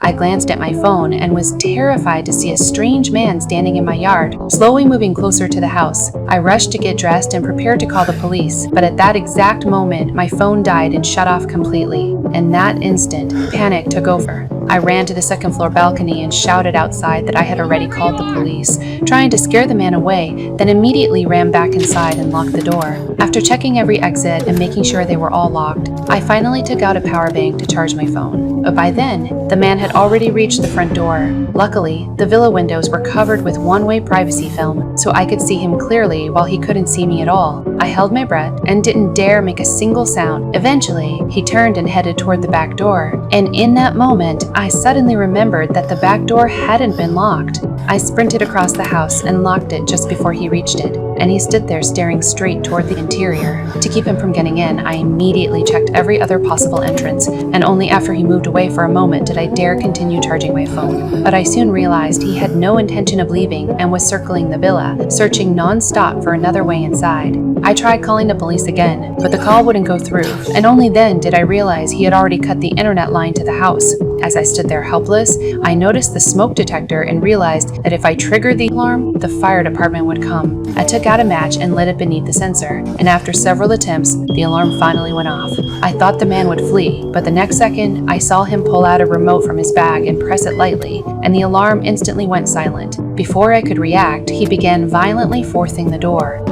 I glanced at my phone and was terrified to see a strange man standing in my yard, slowly moving closer to the house. I rushed to get dressed and prepared to call the police, but at that exact moment, my phone died and shut off completely. In that instant, panic took over. I ran to the second floor balcony and shouted outside that I had already called the police, trying to scare the man away, then immediately ran back inside and locked the door. After checking every exit and making sure they were all locked, I finally took out a power bank to charge my phone. But by then, the man had already reached the front door. Luckily, the villa windows were covered with one-way privacy film, so I could see him clearly while he couldn't see me at all. I held my breath and didn't dare make a single sound. Eventually, he turned and headed toward the back door, and in that moment, I suddenly remembered that the back door hadn't been locked. I sprinted across the house and locked it just before he reached it, and he stood there staring straight toward the interior. To keep him from getting in, I immediately checked every other possible entrance, and only after he moved away for a moment did I dare continue charging my phone. But I soon realized he had no intention of leaving and was circling the villa, searching non-stop for another way inside. I tried calling the police again, but the call wouldn't go through, and only then did I realize he had already cut the internet line to the house. As I stood there helpless, I noticed the smoke detector and realized that if I triggered the alarm, the fire department would come. I took out a match and lit it beneath the sensor, and after several attempts, the alarm finally went off. I thought the man would flee, but the next second, I saw him pull out a remote from his bag and press it lightly, and the alarm instantly went silent. Before I could react, he began violently forcing the door.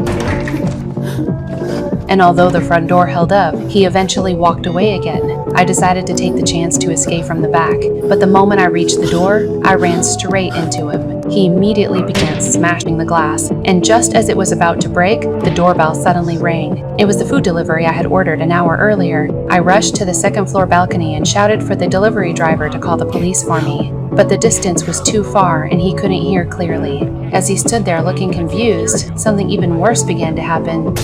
And although the front door held up, he eventually walked away again. I decided to take the chance to escape from the back, but the moment I reached the door, I ran straight into him. He immediately began smashing the glass, and just as it was about to break, the doorbell suddenly rang. It was the food delivery I had ordered an hour earlier. I rushed to the second floor balcony and shouted for the delivery driver to call the police for me. But the distance was too far and he couldn't hear clearly. As he stood there looking confused, something even worse began to happen.